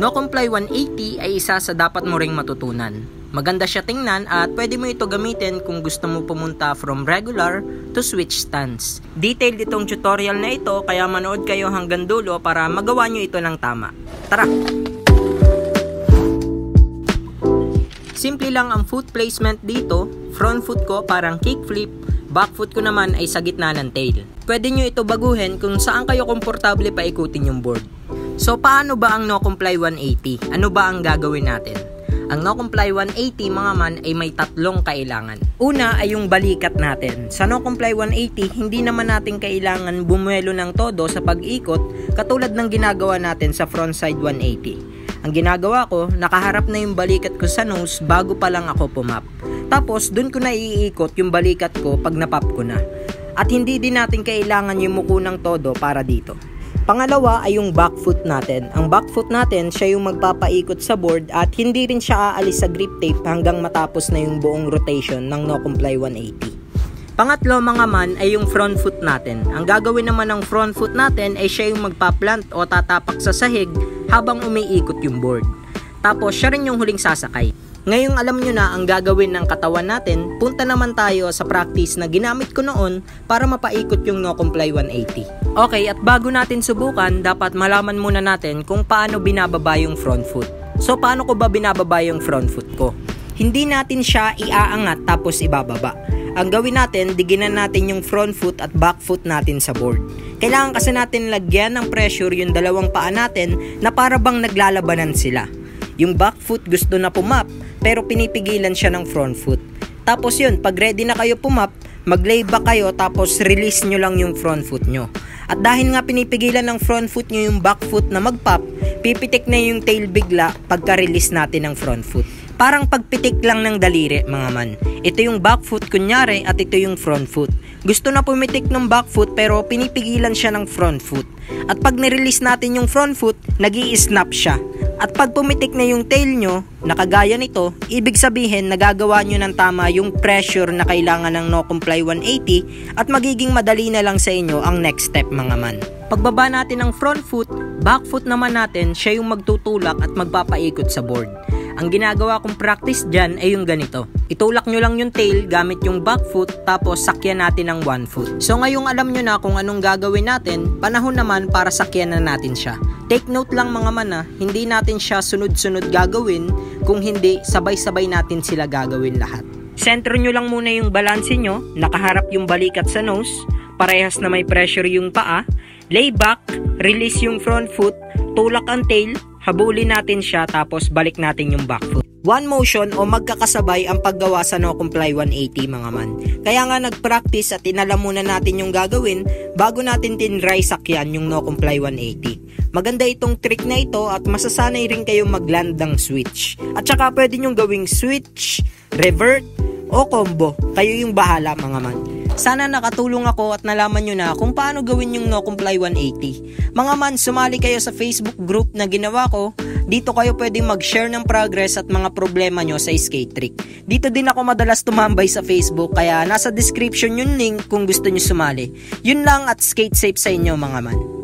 No Comply 180 ay isa sa dapat mo ring matutunan. Maganda siya tingnan at pwede mo ito gamitin kung gusto mo pumunta from regular to switch stance. Detailed itong tutorial na ito kaya manood kayo hanggang dulo para magawa nyo ito ng tama. Tara! Simple lang ang foot placement dito. Front foot ko parang kickflip, back foot ko naman ay sa gitna ng tail. Pwede nyo ito baguhin kung saan kayo komportable paikutin yung board. So paano ba ang No Comply 180? Ano ba ang gagawin natin? Ang No Comply 180 mga man ay may tatlong kailangan. Una ay yung balikat natin. Sa No Comply 180, hindi naman natin kailangan bumuelo ng todo sa pag-ikot katulad ng ginagawa natin sa frontside 180. Ang ginagawa ko, nakaharap na yung balikat ko sa nose bago pa lang ako pumap. Tapos dun ko na iikot yung balikat ko pag napap ko na. At hindi din natin kailangan yung muko ng todo para dito. Pangalawa ay yung back foot natin. Ang back foot natin, siya yung magpapaikot sa board at hindi rin siya aalis sa grip tape hanggang matapos na yung buong rotation ng No Comply 180. Pangatlo mga man ay yung front foot natin. Ang gagawin naman ng front foot natin ay siya yung magpa-plant o tatapak sa sahig habang umiikot yung board. Tapos siya rin yung huling sasakay. Ngayong alam nyo na ang gagawin ng katawan natin, punta naman tayo sa practice na ginamit ko noon para mapaikot yung No Comply 180. Okay, at bago natin subukan, dapat malaman muna natin kung paano binababa yung front foot. So paano ko ba binababa yung front foot ko? Hindi natin siya iaangat tapos ibababa. Ang gawin natin, diginan natin yung front foot at back foot natin sa board. Kailangan kasi natin lagyan ng pressure yung dalawang paa natin na para bang naglalabanan sila. Yung back foot gusto na pumap, pero pinipigilan siya ng front foot. Tapos yun, pag ready na kayo pumap, mag-lay back kayo tapos release nyo lang yung front foot nyo. At dahil nga pinipigilan ng front foot nyo yung back foot na mag-pop, pipitik na yung tail bigla pagka-release natin ng front foot. Parang pagpitik lang ng daliri mga man. Ito yung back foot kunyari at ito yung front foot. Gusto na pumitik ng back foot pero pinipigilan siya ng front foot. At pag nirelease natin yung front foot, nag-i-snap siya. At pag pumitik na yung tail nyo, nakagaya nito, ibig sabihin nagagawa nyo ng tama yung pressure na kailangan ng No Comply 180 at magiging madali na lang sa inyo ang next step mga man. Pagbaba natin ng front foot, back foot naman natin, siya yung magtutulak at magpapaikot sa board. Ang ginagawa kong practice dyan ay yung ganito. Itulak nyo lang yung tail gamit yung back foot tapos sakyan natin ng one foot. So ngayong alam nyo na kung anong gagawin natin, panahon naman para sakyan na natin siya. Take note lang mga mana, hindi natin siya sunod-sunod gagawin, kung hindi sabay-sabay natin sila gagawin lahat. Sentro nyo lang muna yung balanse nyo, nakaharap yung balikat sa nose, parehas na may pressure yung paa, lay back, release yung front foot, tulak ang tail, habulin natin siya tapos balik natin yung back foot. One motion o magkakasabay ang paggawa sa No Comply 180 mga man. Kaya nga nag-practice at inalam muna natin yung gagawin bago natin tinry sakyan yung No Comply 180. Maganda itong trick na ito at masasanay rin kayo mag-land ng switch. At saka pwede nyong gawing switch, revert, o combo. Kayo yung bahala mga man. Sana nakatulong ako at nalaman nyo na kung paano gawin yung No Comply 180. Mga man, sumali kayo sa Facebook group na ginawa ko. Dito kayo pwedeng mag-share ng progress at mga problema nyo sa skate trick. Dito din ako madalas tumambay sa Facebook kaya nasa description yung link kung gusto nyo sumali. Yun lang at skate safe sa inyo mga man.